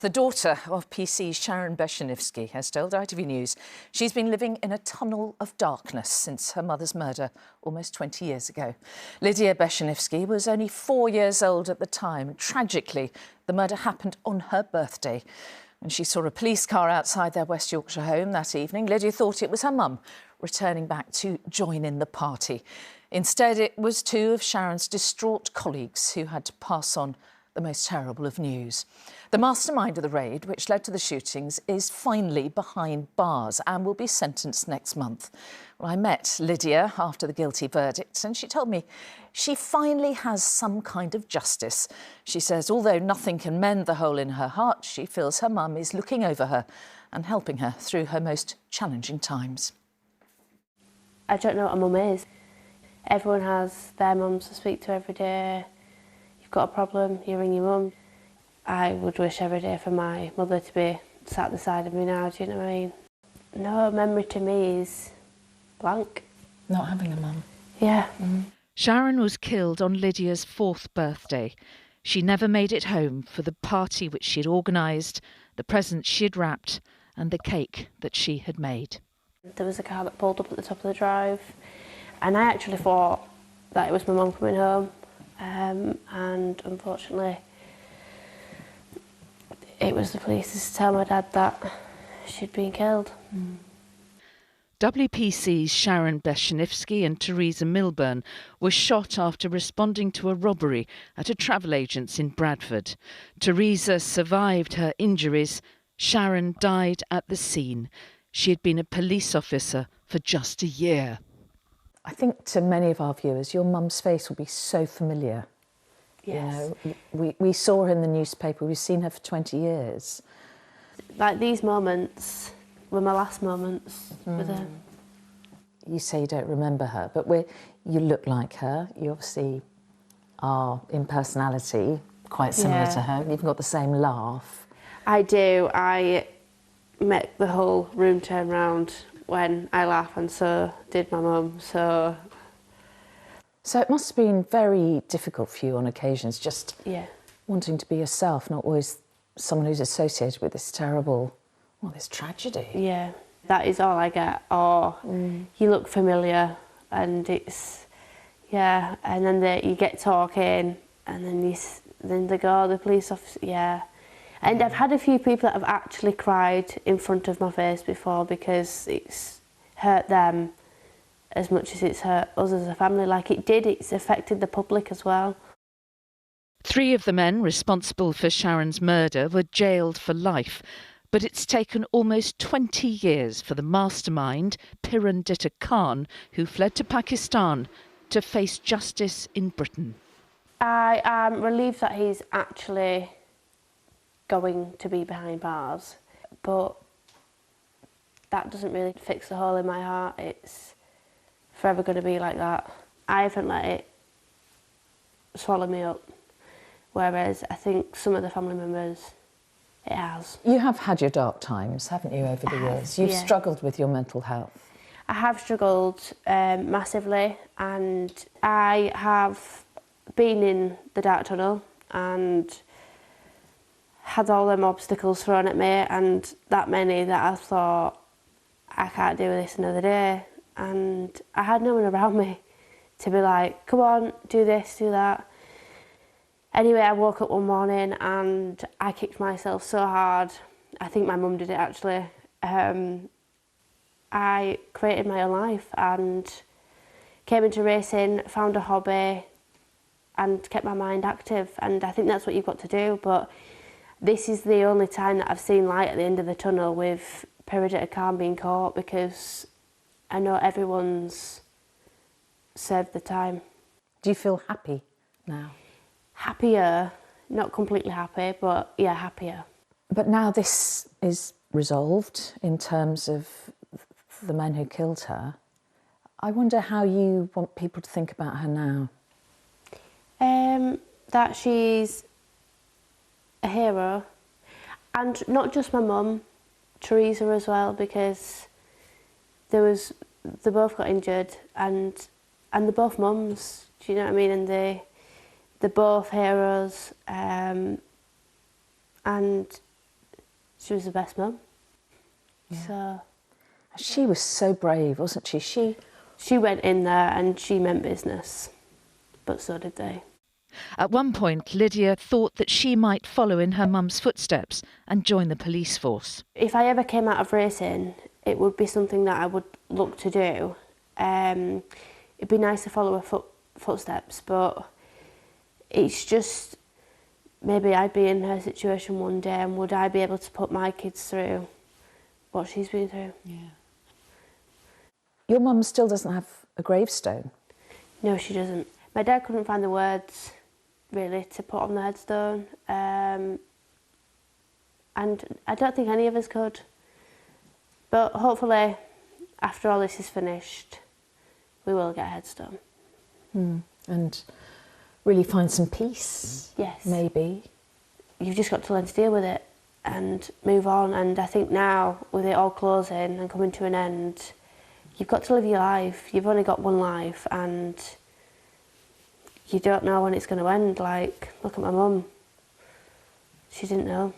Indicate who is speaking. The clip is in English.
Speaker 1: The daughter of PC Sharon Beshenivsky has told ITV News she's been living in a tunnel of darkness since her mother's murder almost 20 years ago. Lydia Beshenivsky was only 4 years old at the time. Tragically, the murder happened on her birthday. When she saw a police car outside their West Yorkshire home that evening, Lydia thought it was her mum returning back to join in the party. Instead, it was two of Sharon's distraught colleagues who had to pass on the most terrible of news. The mastermind of the raid, which led to the shootings, is finally behind bars and will be sentenced next month. Well, I met Lydia after the guilty verdict and she told me she finally has some kind of justice. She says although nothing can mend the hole in her heart, she feels her mum is looking over her and helping her through her most challenging times.
Speaker 2: I don't know what a mum is. Everyone has their mums to speak to every day. You've got a problem, you ring your mum. I would wish every day for my mother to be sat at the side of me now, do you know what I mean? No, memory to me is blank.
Speaker 1: Not having a mum?
Speaker 2: Yeah.
Speaker 3: Sharon was killed on Lydia's 4th birthday. She never made it home for the party which she'd organised, the presents she'd wrapped and the cake that she had made.
Speaker 2: There was a car that pulled up at the top of the drive and I actually thought that it was my mum coming home and unfortunately it was the police to tell my dad that she'd been killed.
Speaker 3: WPC's Sharon Beshenivsky and Teresa Milburn were shot after responding to a robbery at a travel agent's in Bradford. Teresa survived her injuries. Sharon died at the scene. She had been a police officer for just a year.
Speaker 1: I think to many of our viewers, your mum's face will be so familiar.
Speaker 2: Yes.
Speaker 1: You know, we saw her in the newspaper, we've seen her for 20 years.
Speaker 2: Like these moments were my last moments with her.
Speaker 1: You say you don't remember her, but you look like her. You obviously are in personality quite similar to her. You've got the same laugh.
Speaker 2: I do. I make the whole room turn round when I laugh and so did my mum, so
Speaker 1: it must have been very difficult for you on occasions, just wanting to be yourself, not always someone who's associated with this terrible, this tragedy.
Speaker 2: Yeah, that is all I get. Or you look familiar and it's, and then you get talking and then they go, the police officer, And I've had a few people that have actually cried in front of my face before because it's hurt them as much as it's hurt us as a family. Like it's affected the public as well.
Speaker 3: 3 of the men responsible for Sharon's murder were jailed for life, but it's taken almost 20 years for the mastermind, Pirandita Khan, who fled to Pakistan, to face justice in Britain.
Speaker 2: I am relieved that he's actually going to be behind bars, but that doesn't really fix the hole in my heart. It's forever going to be like that. I haven't let it swallow me up, whereas I think some of the family members, it has.
Speaker 1: You have had your dark times, haven't you, over the years? You've struggled with your mental health.
Speaker 2: I have struggled massively, and I have been in the dark tunnel and had all them obstacles thrown at me, and that many that I thought, I can't do this another day. And I had no one around me to be like, come on, do this, do that. Anyway, I woke up one morning and I kicked myself so hard. I think my mum did it actually. I created my own life and came into racing, found a hobby and kept my mind active. And I think that's what you've got to do. But this is the only time that I've seen light at the end of the tunnel with Pirandita Khan being caught, because I know everyone's served the time.
Speaker 1: Do you feel happy now?
Speaker 2: Happier, not completely happy, but yeah, happier.
Speaker 1: But now this is resolved in terms of the men who killed her. I wonder how you want people to think about her now.
Speaker 2: That she's a hero, and not just my mum, Teresa as well, because they both got injured and they're both mums, do you know what I mean? And they're both heroes, and She was the best mum.
Speaker 1: Yeah.
Speaker 2: So
Speaker 1: She was so brave, wasn't she?
Speaker 2: she went in there and she meant business, but so did they.
Speaker 3: At one point, Lydia thought that she might follow in her mum's footsteps and join the police force.
Speaker 2: If I ever came out of racing, it would be something that I would look to do. It'd be nice to follow her footsteps, but it's just, maybe I'd be in her situation one day, and would I be able to put my kids through what she's been through?
Speaker 3: Yeah.
Speaker 1: Your mum still doesn't have a gravestone?
Speaker 2: No, she doesn't. My dad couldn't find the words, really, to put on the headstone. And I don't think any of us could. But hopefully, after all this is finished, we will get a headstone.
Speaker 1: And really find some peace?
Speaker 2: Yes.
Speaker 1: Maybe?
Speaker 2: You've just got to learn to deal with it and move on. And I think now, with it all closing and coming to an end, you've got to live your life. You've only got one life, and you don't know when it's going to end. Like, look at my mum. She didn't know.